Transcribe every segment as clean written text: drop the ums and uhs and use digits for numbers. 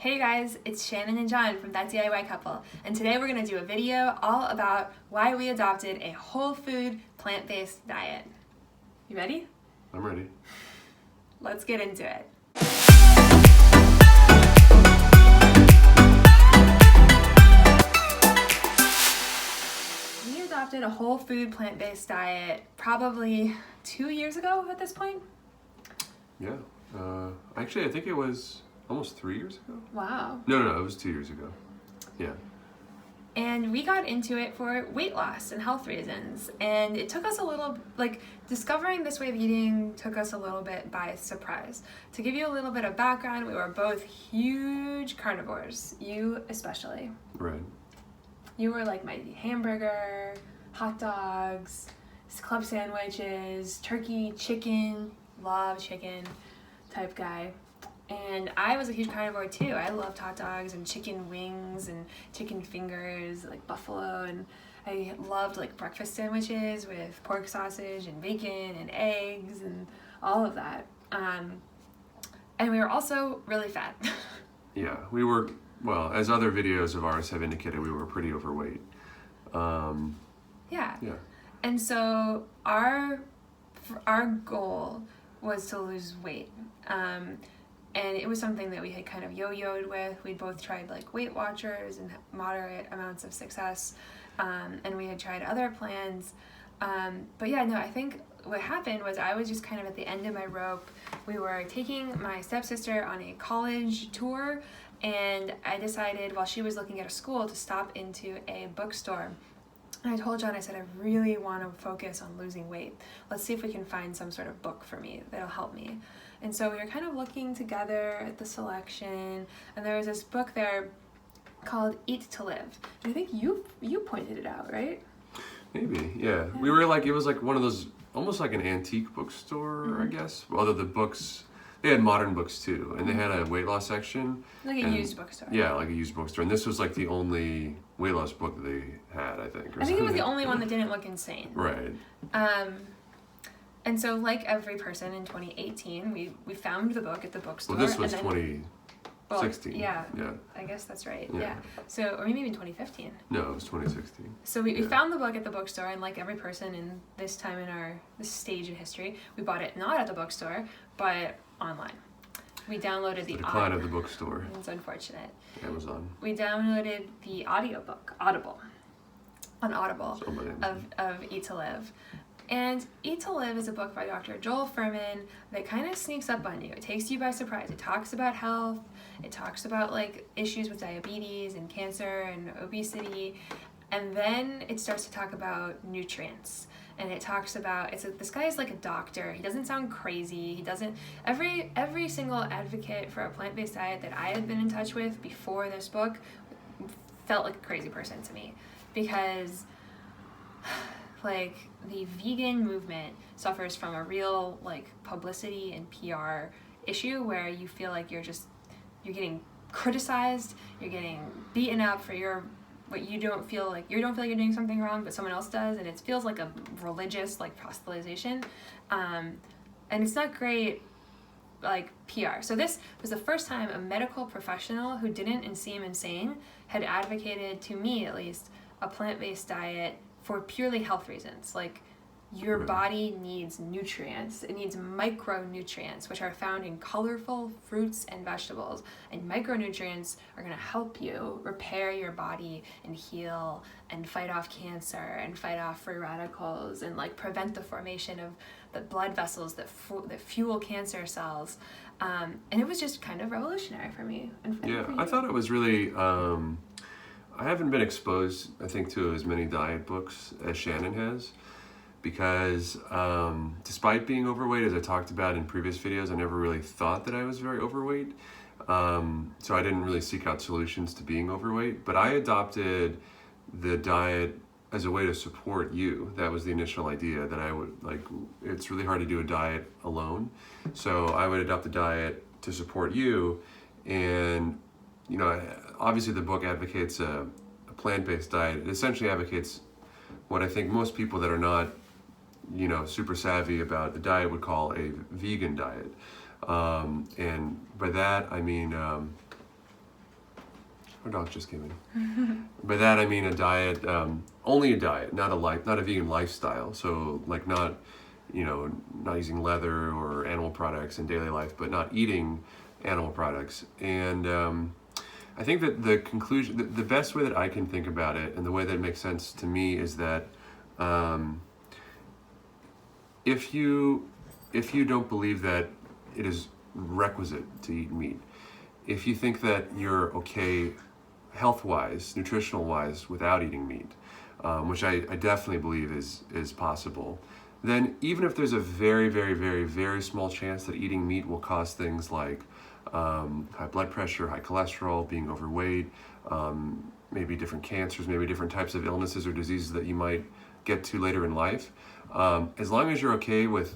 Hey guys, it's Shannon and John from That DIY Couple, and today we're going to do a video all about why we adopted a whole food, plant-based diet. You ready? I'm ready. Let's get into it. We adopted a whole food, plant-based diet probably 2 years ago at this point. Yeah. Actually, I think it was almost 3 years ago. Wow. No, it was 2 years ago. Yeah. And we got into it for weight loss and health reasons. And it took us a little, discovering this way of eating took us a little bit by surprise. To give you a little bit of background, we were both huge carnivores. You especially. Right. You were like my hamburger, hot dogs, club sandwiches, turkey, chicken, love chicken type guy. And I was a huge carnivore too. I loved hot dogs and chicken wings and chicken fingers, like buffalo, and I loved like breakfast sandwiches with pork sausage and bacon and eggs and all of that. And we were also really fat. Yeah, we were, well, as other videos of ours have indicated, we were pretty overweight. Yeah. Yeah. And so our goal was to lose weight. And it was something that we had kind of yo-yoed with. We'd both tried like Weight Watchers and moderate amounts of success. And we had tried other plans. But yeah, no, I think what happened was I was just kind of at the end of my rope. We were taking my stepsister on a college tour, and I decided while she was looking at a school to stop into a bookstore. And I told John, I said, I really want to focus on losing weight. Let's see if we can find some sort of book for me that'll help me. And so we were kind of looking together at the selection, and there was this book there called Eat to Live. And I think you pointed it out, right? Maybe, yeah. We were like, it was like one of those, almost like an antique bookstore, I guess. Although the books, they had modern books too, and they had a weight loss section. Like a used bookstore. Yeah, like a used bookstore. And this was like the only weight loss book that they had, I think. I think it was the only one that didn't look insane. Right. And so like every person in 2018, we found the book at the bookstore. Well, this was 2016. Yeah, Yeah. I guess that's right. Yeah. Yeah. So, or maybe even 2015. No, it was 2016. So we found the book at the bookstore, and like every person in this time in this stage in history, we bought it not at the bookstore, but online. We downloaded the decline of the bookstore. It's unfortunate. Amazon. We downloaded the audiobook, Audible of Eat to Live. And Eat to Live is a book by Dr. Joel Fuhrman that kind of sneaks up on you. It takes you by surprise. It talks about health. It talks about like issues with diabetes and cancer and obesity. And then it starts to talk about nutrients. And it talks about, this guy is like a doctor. He doesn't sound crazy. He doesn't, every single advocate for a plant-based diet that I had been in touch with before this book felt like a crazy person to me. Because like the vegan movement suffers from a real like publicity and PR issue where you feel like you're getting criticized, you're getting beaten up for what you don't feel like you're doing something wrong, but someone else does, and it feels like a religious like proselytization, and it's not great like PR. So this was the first time a medical professional who didn't seem insane had advocated, to me at least, a plant-based diet for purely health reasons. Like, your body needs nutrients. It needs micronutrients, which are found in colorful fruits and vegetables. And micronutrients are going to help you repair your body and heal and fight off cancer and fight off free radicals and like prevent the formation of the blood vessels that fuel cancer cells. And it was just kind of revolutionary for me. Yeah, I thought it was really... I haven't been exposed, I think, to as many diet books as Shannon has, because despite being overweight, as I talked about in previous videos, I never really thought that I was very overweight. So I didn't really seek out solutions to being overweight, but I adopted the diet as a way to support you. That was the initial idea, that I would, like, it's really hard to do a diet alone. So I would adopt the diet to support you, and you know, obviously the book advocates a plant-based diet. It essentially advocates what I think most people that are not, you know, super savvy about the diet would call a vegan diet. And by that, I mean, Our dog just came in. By that I mean a diet, only a diet, not a vegan lifestyle. So like not using leather or animal products in daily life, but not eating animal products. And I think that the conclusion, the best way that I can think about it, and the way that it makes sense to me, is that if you don't believe that it is requisite to eat meat, if you think that you're okay health-wise, nutritional-wise, without eating meat, which I definitely believe is possible, then even if there's a very, very, very, very small chance that eating meat will cause things like high blood pressure, high cholesterol, being overweight, maybe different cancers, maybe different types of illnesses or diseases that you might get to later in life, as long as you're okay with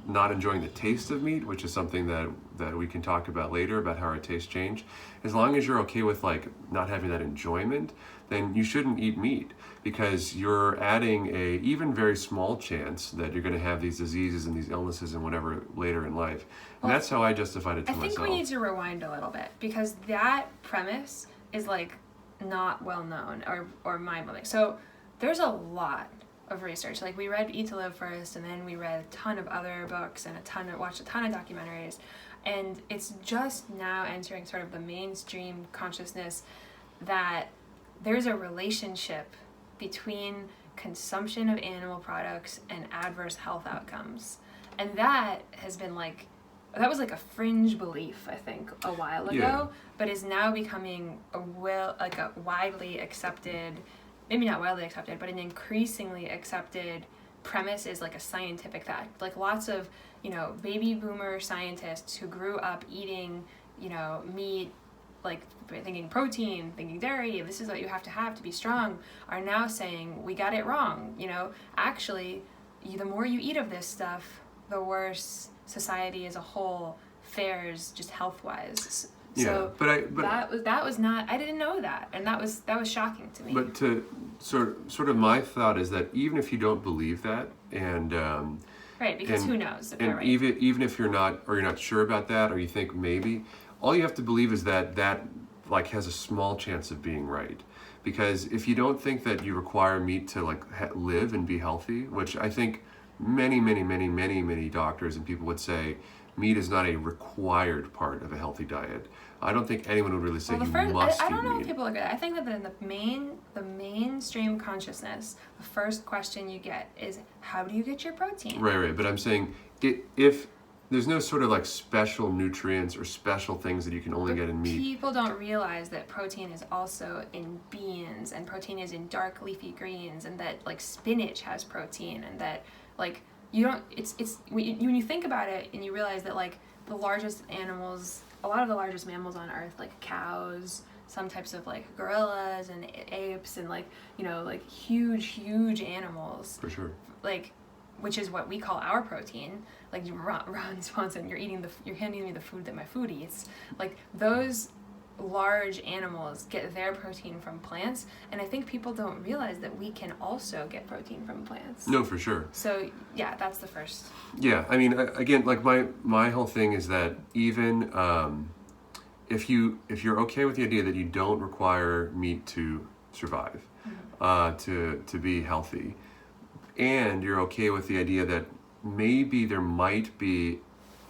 not enjoying the taste of meat, which is something that we can talk about later, about how our tastes change, as long as you're okay with like not having that enjoyment, then you shouldn't eat meat, because you're adding a even very small chance that you're going to have these diseases and these illnesses and whatever later in life. And that's how I justified it to myself. I think we need to rewind a little bit, because that premise is like not well known or mind-blowing. So there's a lot of research. Like we read Eat to Live first, and then we read a ton of other books and watched a ton of documentaries, and it's just now entering sort of the mainstream consciousness that there's a relationship between consumption of animal products and adverse health outcomes. And that has been that was like a fringe belief, I think, a while ago, but is now becoming a widely accepted, maybe not widely accepted, but an increasingly accepted premise, is like a scientific fact. Like lots of, baby boomer scientists who grew up eating, meat, like thinking protein, thinking dairy, this is what you have to be strong, are now saying we got it wrong. Actually, the more you eat of this stuff, the worse society as a whole fares, just health-wise. So that was not, I didn't know that, and that was shocking to me. But to sort of my thought is that even if you don't believe that, and right, because who knows if they're right. even if you're not sure about that, or you think maybe, all you have to believe is that like has a small chance of being right. Because if you don't think that you require meat to like live and be healthy, which I think many doctors and people would say meat is not a required part of a healthy diet. I don't think anyone would really say must eat meat. I don't know if people look at it. I think that in the mainstream consciousness, the first question you get is, how do you get your protein? Right. But I'm saying if there's no sort of like special nutrients or special things that you can only get in meat. People don't realize that protein is also in beans, and protein is in dark leafy greens, and that like spinach has protein, and that like you don't, it's when you think about it and you realize that like the largest animals, a lot of the largest mammals on earth, like cows, some types of like gorillas and apes, and like like huge animals, for sure, like, which is what we call our protein. Like Ron Swanson, you're handing me the food that my food eats. Like those large animals get their protein from plants, and I think people don't realize that we can also get protein from plants. No, for sure. So yeah, that's the first. Yeah, I mean, again, like my whole thing is that even if you're okay with the idea that you don't require meat to survive, to be healthy, and you're okay with the idea that maybe there might be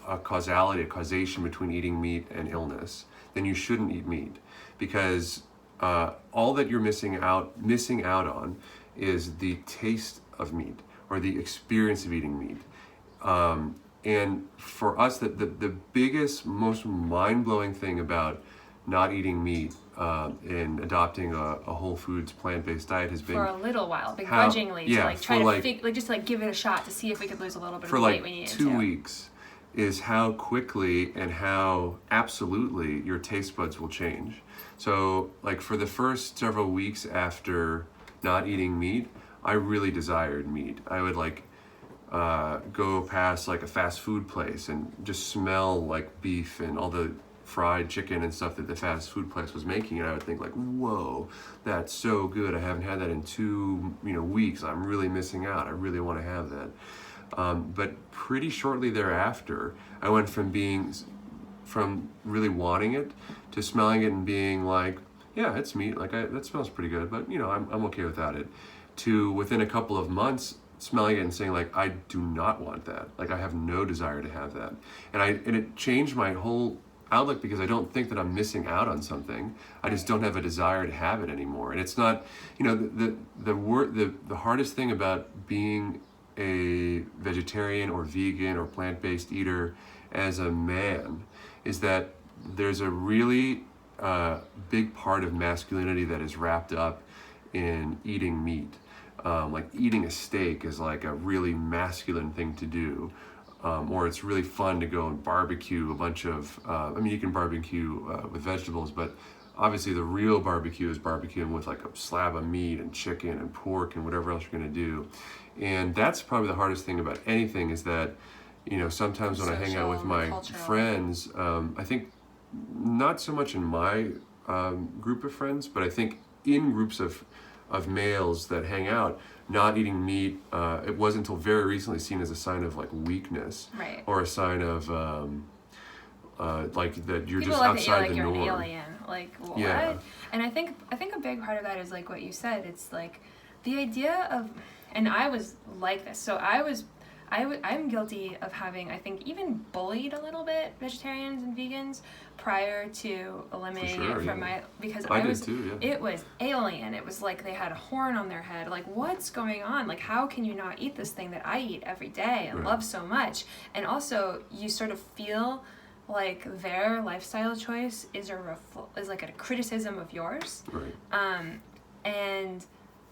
a causation between eating meat and illness, then you shouldn't eat meat, because all that you're missing out on is the taste of meat, or the experience of eating meat. And for us, the biggest, most mind-blowing thing about not eating meat and adopting a whole foods plant-based diet has been, for a little while, begrudgingly, to like try to just like give it a shot to see if we could lose a little bit of weight we needed to. For like 2 weeks, is how quickly and how absolutely your taste buds will change. So like for the first several weeks after not eating meat, I really desired meat. I would like go past like a fast food place and just smell like beef and all the fried chicken and stuff that the fast food place was making, and I would think like, whoa, that's so good. I haven't had that in 2 weeks. I'm really missing out. I really want to have that. But pretty shortly thereafter, I went from really wanting it to smelling it and being like, yeah, it's meat. Like that smells pretty good, but I'm okay without it. To within a couple of months smelling it and saying like, I do not want that. Like I have no desire to have that. And it changed my whole outlook because I don't think that I'm missing out on something. I just don't have a desire to have it anymore. And it's not, the hardest thing about being a vegetarian or vegan or plant-based eater as a man is that there's a really big part of masculinity that is wrapped up in eating meat. Like eating a steak is like a really masculine thing to do. Or it's really fun to go and barbecue a bunch of, you can barbecue with vegetables, but obviously the real barbecue is barbecuing with like a slab of meat and chicken and pork and whatever else you're gonna do. And that's probably the hardest thing about anything is that, sometimes when I hang out with my friends, I think not so much in my group of friends, but I think in groups of males that hang out, not eating meat, it wasn't until very recently seen as a sign of like weakness, right, or a sign of like that you're people just look outside at you like the you're norm. an alien, like what? Yeah. And I think a big part of that is like what you said. It's like the idea of, and I was like this. So I'm guilty of having, I think, even bullied a little bit vegetarians and vegans prior to eliminating it from my, because I did too, yeah. it was alien. It was like they had a horn on their head. Like, what's going on? Like, how can you not eat this thing that I eat every day and love so much? And also, you sort of feel like their lifestyle choice is like a criticism of yours. Right. And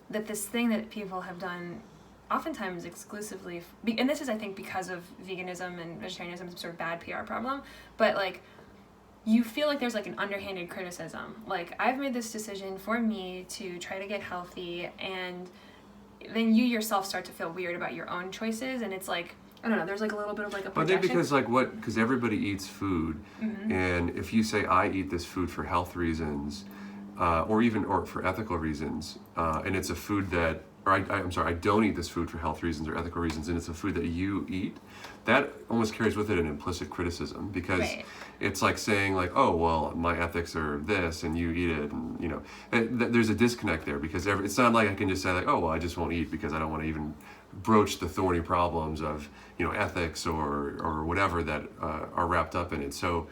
that this thing that people have done oftentimes exclusively, and this is I think because of veganism and vegetarianism, some sort of bad PR problem, but like you feel like there's like an underhanded criticism. Like, I've made this decision for me to try to get healthy, and then you yourself start to feel weird about your own choices, and it's like, I don't know, there's like a little bit of like a projection. I think because everybody eats food, and if you say I eat this food for health reasons, or for ethical reasons, and it's a food that, or I don't eat this food for health reasons or ethical reasons, and it's a food that you eat, that almost carries with it an implicit criticism, because it's like saying like, oh, well, my ethics are this and you eat it, and there's a disconnect there, because it's not like I can just say like, oh, well, I just won't eat because I don't want to even broach the thorny problems of ethics or whatever that are wrapped up in it. So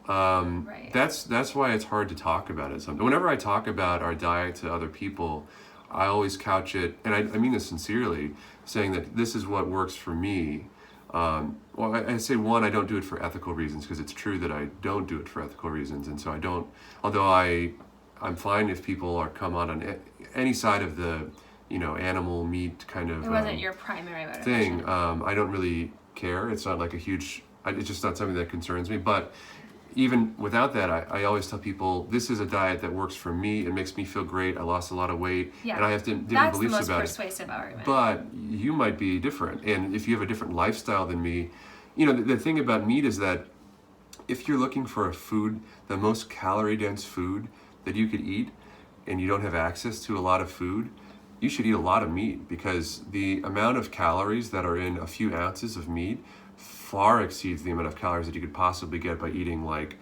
that's why it's hard to talk about it. Whenever I talk about our diet to other people, I always couch it, and I mean this sincerely, saying that this is what works for me. Well, I say, one, I don't do it for ethical reasons, because it's true that I don't do it for ethical reasons, and so I don't, although I'm fine if people come on any side of the animal meat kind of it wasn't your primary motivation thing. I don't really care. It's not like it's just not something that concerns me. But even without that, I always tell people, this is a diet that works for me. It makes me feel great. I lost a lot of weight, and I have different beliefs about it. That's the most persuasive argument. But you might be different, and if you have a different lifestyle than me, the thing about meat is that if you're looking for a food, the most calorie-dense food that you could eat, and you don't have access to a lot of food, you should eat a lot of meat, because the amount of calories that are in a few ounces of meat far exceeds the amount of calories that you could possibly get by eating like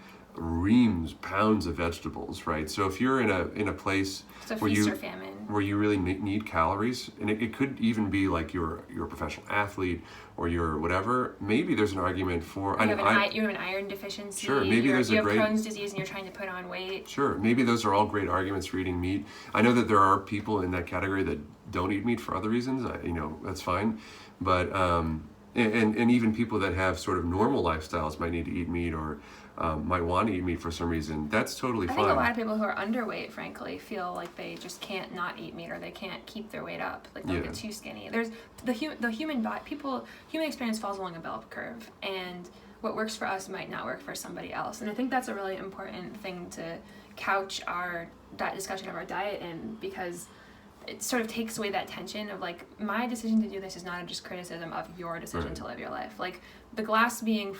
pounds of vegetables, right? So if you're in a place where you really need calories, and it could even be like you're a professional athlete or you're whatever, maybe there's an argument for... You have an iron deficiency, sure, maybe you have Crohn's disease and you're trying to put on weight. Sure, maybe those are all great arguments for eating meat. I know that there are people in that category that don't eat meat for other reasons, that's fine. But, and even people that have sort of normal lifestyles might need to eat meat, or might want to eat meat for some reason. That's totally fine. I think a lot of people who are underweight, frankly, feel like they just can't not eat meat, or they can't keep their weight up. Like, they'll get too skinny. There's the human body. Human experience falls along a bell curve, and what works for us might not work for somebody else. And I think that's a really important thing to couch that discussion of our diet in, because it sort of takes away that tension of like, my decision to do this is not just criticism of your decision to live your life. Like, the glass being,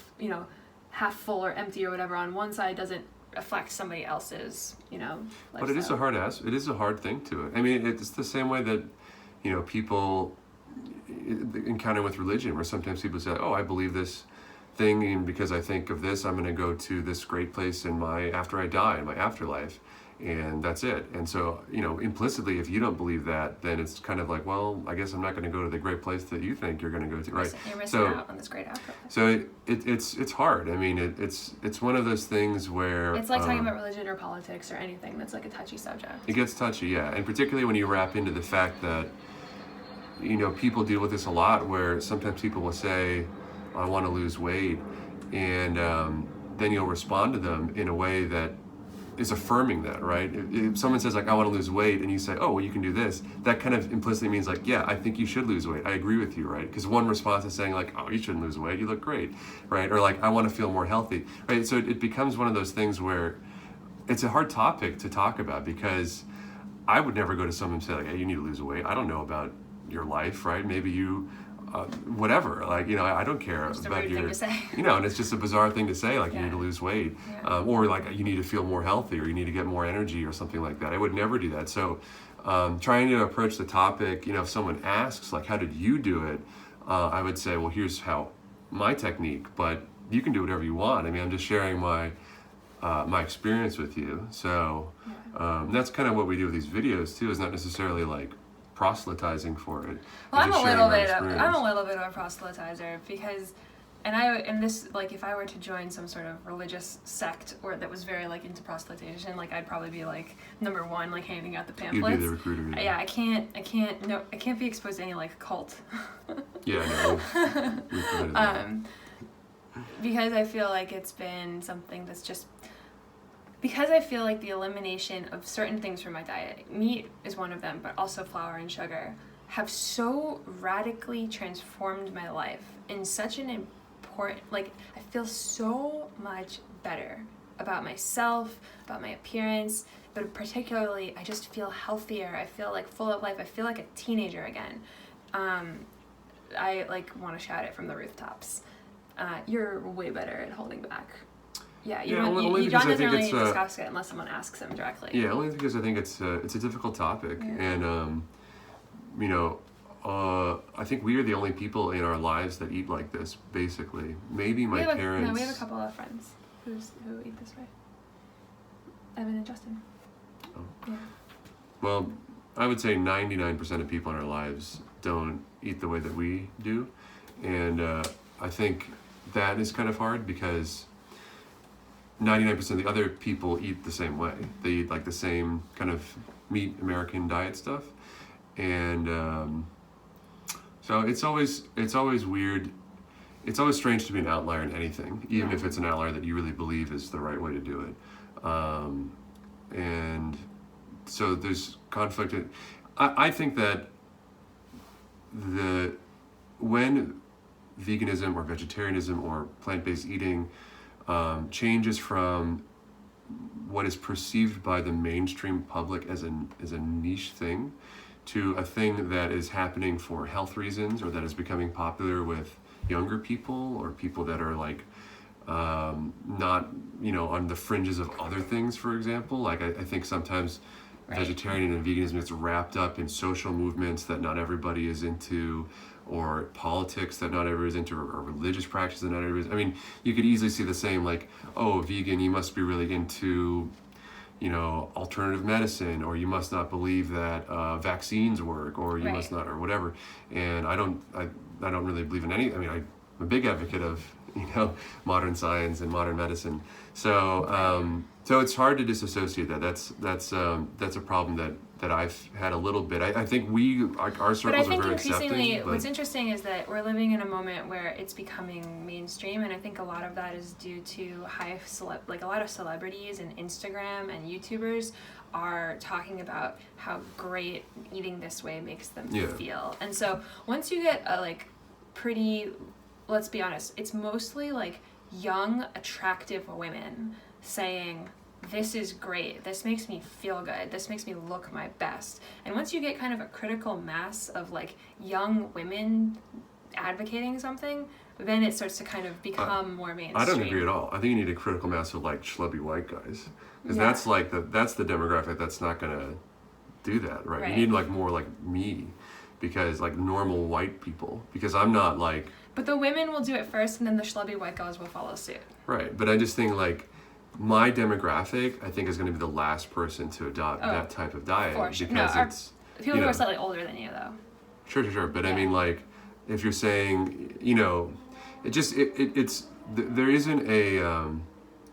half full or empty or whatever on one side doesn't affect somebody else's, lifestyle. But it is a hard thing to it. I mean, it's the same way that, people encounter with religion, where sometimes people say, oh, I believe this thing, and because I think of this, I'm going to go to this great place after I die, in my afterlife, and that's it. And so, implicitly, if you don't believe that, then it's kind of like, well, I guess I'm not going to go to the great place that you think you're going to go to, right? You're missing out on this great afterlife. So it's hard. I mean, it's one of those things where it's like talking about religion or politics or anything that's like a touchy subject. It gets touchy, yeah, and particularly when you wrap into the fact that people deal with this a lot, where sometimes people will say, I want to lose weight, and then you'll respond to them in a way that is affirming that, right? If someone says like, I want to lose weight, and you say, oh, well, you can do this, that kind of implicitly means like, yeah, I think you should lose weight. I agree with you, right? Because one response is saying like, oh, you shouldn't lose weight, you look great, right? Or like, I want to feel more healthy, right? So it becomes one of those things where it's a hard topic to talk about, because I would never go to someone and say like, hey, you need to lose weight. I don't know about your life, right? Maybe you whatever, like, I don't care just about a rude thing to say. And it's just a bizarre thing to say, like, Yeah. you need to lose weight, Yeah. or like you need to feel more healthy, or you need to get more energy, or something like that. I would never do that. So trying to approach the topic, if someone asks like, how did you do it, I would say, well, here's how my technique, but you can do whatever you want. I mean, I'm just sharing my experience with you. So that's kind of what we do with these videos too, is not necessarily like proselytizing for it. Well, I'm a little bit of a proselytizer, because, and this, like, if I were to join some sort of religious sect or that was very like into proselytization, like I'd probably be like number one, like handing out the pamphlets. You'd be the recruiter. Yeah, I can't be exposed to any like cult. Yeah, no. Because I feel like it's been something that's just. Because I feel like the elimination of certain things from my diet, meat is one of them, but also flour and sugar, have so radically transformed my life in such an important, like, I feel so much better about myself, about my appearance, but particularly I just feel healthier. I feel like full of life. I feel like a teenager again. I like want to shout it from the rooftops. You're way better at holding back. Yeah, John doesn't really discuss it unless someone asks him directly. Yeah, only because I think it's a difficult topic, and I think we are the only people in our lives that eat like this. Basically, maybe my parents. We have a couple of friends who eat this way. Evan and Justin. Oh. Yeah. Well, I would say 99% of people in our lives don't eat the way that we do, and I think that is kind of hard, because 99% of the other people eat the same way. They eat like the same kind of meat American diet stuff, and so it's always weird. It's always strange to be an outlier in anything, even if it's an outlier that you really believe is the right way to do it. And so there's conflict. I think that when veganism or vegetarianism or plant-based eating changes from what is perceived by the mainstream public as a niche thing to a thing that is happening for health reasons, or that is becoming popular with younger people, or people that are like not on the fringes of other things, for example. Like I think sometimes vegetarian and veganism gets wrapped up in social movements that not everybody is into, or politics that not everybody is into, or religious practices that not everybody is. I mean, you could easily see the same, like, oh, vegan, you must be really into, alternative medicine, or you must not believe that vaccines work, or you must not, or whatever. And I don't really believe in any. I mean, I'm a big advocate of modern science and modern medicine. So so it's hard to disassociate that. That's a problem that I've had a little bit. I think our circles are very accepting. But what's interesting is that we're living in a moment where it's becoming mainstream, and I think a lot of that is due to a lot of celebrities and Instagram and YouTubers are talking about how great eating this way makes them feel. And so once you get a pretty, let's be honest, it's mostly like young, attractive women saying, this is great, this makes me feel good, this makes me look my best. And once you get kind of a critical mass of young women advocating something, then it starts to kind of become more mainstream. I don't agree at all. I think you need a critical mass of schlubby white guys, because that's the demographic that's not gonna do that, right? You need more like me, because like normal white people, because I'm not like. But the women will do it first, and then the schlubby white guys will follow suit. Right, but I just think like my demographic, I think, is going to be the last person to adopt that type of diet, for sure. because it's people who are slightly older than you, though. Sure. But I mean, like, if you're saying, there isn't a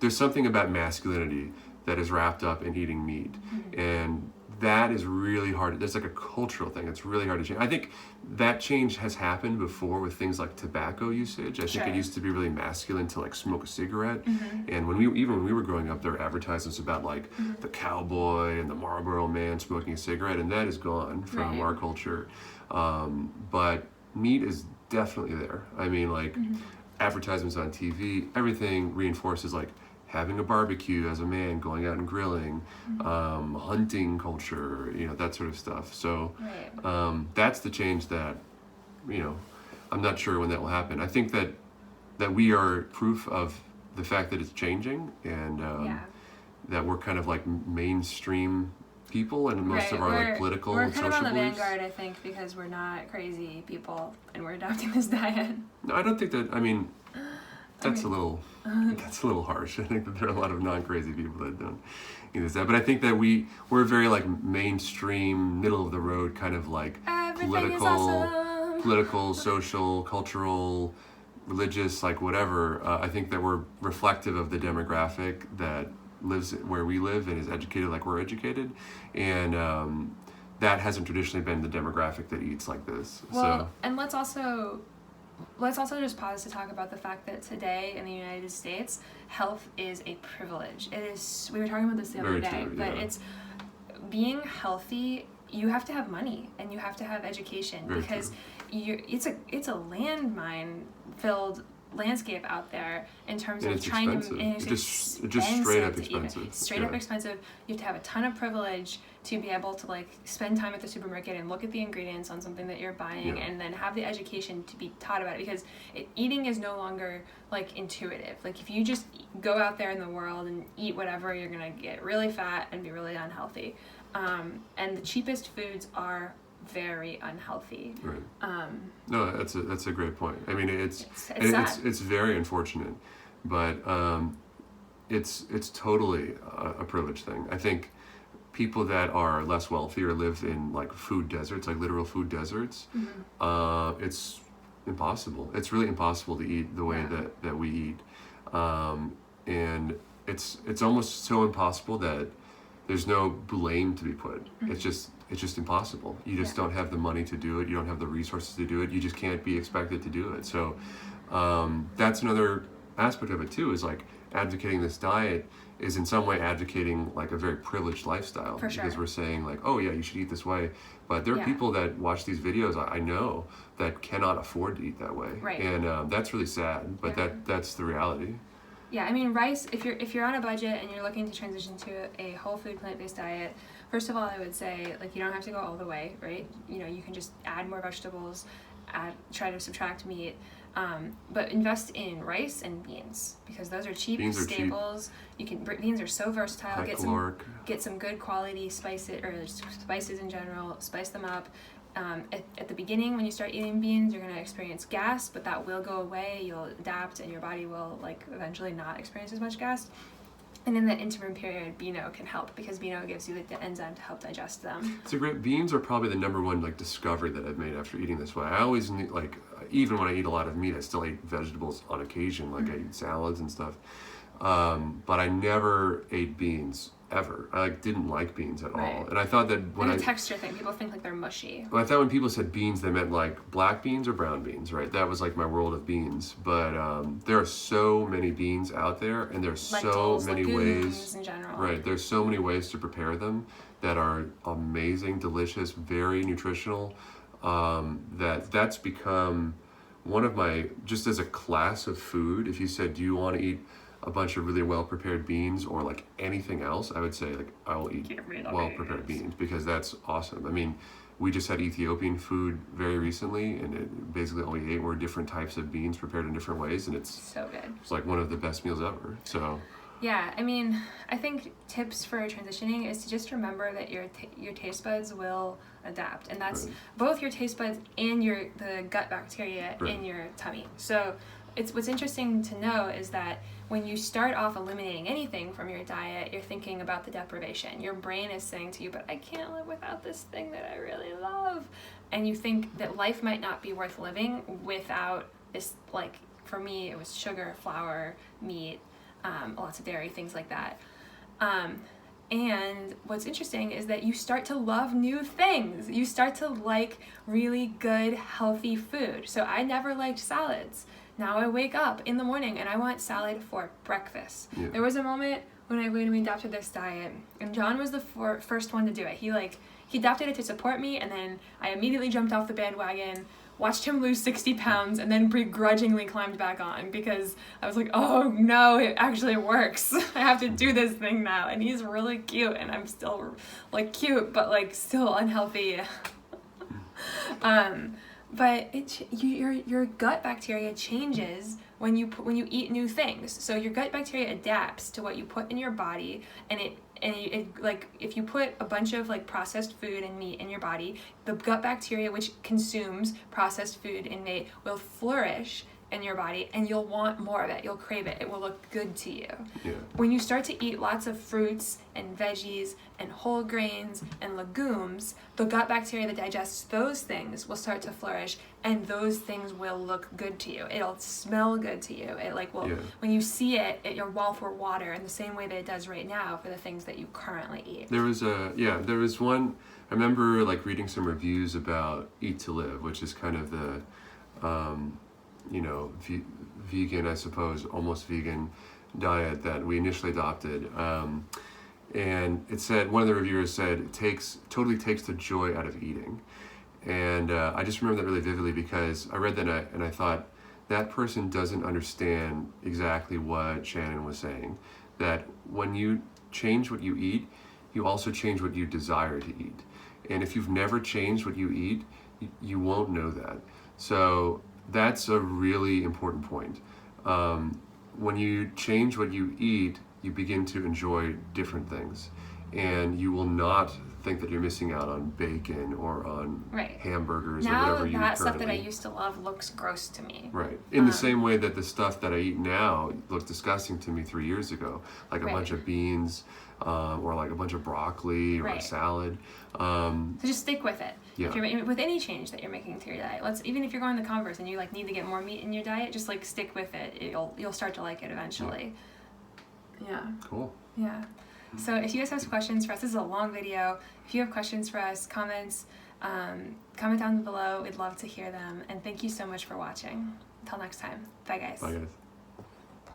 there's something about masculinity that is wrapped up in eating meat, and that is really hard. There's like a cultural thing. It's really hard to change. I think that change has happened before with things like tobacco usage. I think it used to be really masculine to like smoke a cigarette. And when we were growing up, there were advertisements about like the cowboy and the Marlboro man smoking a cigarette, and that is gone from our culture. But meat is definitely there. I mean, like advertisements on TV, everything reinforces like having a barbecue as a man, going out and grilling, hunting culture, that sort of stuff. So that's the change that, I'm not sure when that will happen. I think that we are proof of the fact that it's changing, and that we're kind of like mainstream people, and most of our like political and social beliefs. We're kind of on the vanguard, I think, because we're not crazy people and we're adopting this diet. No, I don't think that. I mean, that's a little harsh. I think that there are a lot of non-crazy people that don't eat this diet. But I think that we're very like mainstream, middle of the road kind of like political, social, cultural, religious, like whatever. I think that we're reflective of the demographic that lives where we live and is educated like we're educated, and that hasn't traditionally been the demographic that eats like this. Well, and let's also just pause to talk about the fact that today in the United States, health is a privilege. It is. We were talking about this the other day, but it's being healthy. You have to have money and you have to have education, because it's a landmine filled landscape out there in terms of trying expensive. to. And it's just straight up expensive. Straight up expensive. You have to have a ton of privilege to be able to like spend time at the supermarket and look at the ingredients on something that you're buying, and then have the education to be taught about it, because eating is no longer like intuitive. Like if you just go out there in the world and eat whatever, you're gonna get really fat and be really unhealthy. And the cheapest foods are very unhealthy. Right. No, that's a great point. I mean, it's very unfortunate, but it's totally a privilege thing. I think people that are less wealthy or live in like food deserts, like literal food deserts, it's impossible. It's really impossible to eat the way that we eat, and it's almost so impossible that there's no blame to be put. It's just impossible. You just don't have the money to do it. You don't have the resources to do it. You just can't be expected to do it. So that's another aspect of it too, is like advocating this diet is in some way advocating like a very privileged lifestyle. For sure. Because we're saying like, oh yeah, you should eat this way. But there are people that watch these videos, I know, that cannot afford to eat that way. Right. And that's really sad, but that's the reality. Yeah, I mean, rice, if you're on a budget and you're looking to transition to a whole food plant-based diet, first of all, I would say, like, you don't have to go all the way, right? You can just add more vegetables, try to subtract meat, but invest in rice and beans, because those are cheap staples. Beans are so versatile. Get some good quality spices in general, spice them up. At the beginning, when you start eating beans, you're going to experience gas, but that will go away. You'll adapt, and your body will like eventually not experience as much gas. And in that interim period, Beano can help, because Beano gives you the enzyme to help digest them. So great. Beans are probably the number one like discovery that I've made after eating this way. I always like, even when I eat a lot of meat, I still eat vegetables on occasion. Like I eat salads and stuff, but I never ate beans ever. I didn't like beans at all, and I thought that when the texture thing, people think like they're mushy. Well, I thought when people said beans, they meant like black beans or brown beans, right? That was like my world of beans. But there are so many beans out there, and there's lentils, so many ways. In general. Right, there's so many ways to prepare them that are amazing, delicious, very nutritional. That's become one of my, just as a class of food. If you said, do you want to eat a bunch of really well-prepared beans or like anything else, I would say like I will eat well-prepared beans, because that's awesome. I mean, we just had Ethiopian food very recently, and basically all we ate were different types of beans prepared in different ways, and it's so good. It's like one of the best meals ever. So Yeah, I mean, I think tips for transitioning is to just remember that your taste buds will adapt, and that's Right. both your taste buds and the gut bacteria Right. in your tummy. So what's interesting to know is that when you start off eliminating anything from your diet, you're thinking about the deprivation. Your brain is saying to you, but I can't live without this thing that I really love. And you think that life might not be worth living without this, like, for me, it was sugar, flour, meat, lots of dairy, things like that. And what's interesting is that you start to love new things. You start to like really good, healthy food. So I never liked salads. Now I wake up in the morning and I want salad for breakfast. Yeah. There was a moment when we adopted this diet, and John was the first one to do it. He adopted it to support me, and then I immediately jumped off the bandwagon, watched him lose 60 pounds, and then begrudgingly climbed back on because I was like, oh no, it actually works. I have to do this thing now. And he's really cute, and I'm still like cute, but like still unhealthy. But your gut bacteria changes when you eat new things. So your gut bacteria adapts to what you put in your body, and it like if you put a bunch of like processed food and meat in your body, the gut bacteria which consumes processed food and meat will flourish in your body, and you'll want more of it. You'll crave it. It will look good to you. Yeah. When you start to eat lots of fruits and veggies and whole grains and legumes, the gut bacteria that digests those things will start to flourish, and those things will look good to you. It'll smell good to you. It like will Yeah. when you see it, your mouth will water in the same way that it does right now for the things that you currently eat. There was one. I remember like reading some reviews about Eat to Live, which is kind of the, vegan, I suppose, almost vegan diet that we initially adopted. And it said, one of the reviewers said, it totally takes the joy out of eating. And I just remember that really vividly because I read that and I thought, that person doesn't understand exactly what Shannon was saying. That when you change what you eat, you also change what you desire to eat. And if you've never changed what you eat, you won't know that. So that's a really important point. When you change what you eat, you begin to enjoy different things. And you will not think that you're missing out on bacon or on hamburgers or whatever you Now that stuff that I used to love looks gross to me. Right. In the same way that the stuff that I eat now looked disgusting to me 3 years ago, like a bunch of beans, or like a bunch of broccoli or a salad. So just stick with it. Yeah. If you're with any change that you're making to your diet, even if you're going to Converse and you like need to get more meat in your diet, just like stick with it. You'll start to like it eventually. Yeah. Cool. Yeah. So if you guys have questions for us, this is a long video. If you have questions for us, comments, comment down below. We'd love to hear them. And thank you so much for watching. Until next time. Bye, guys. Bye, guys.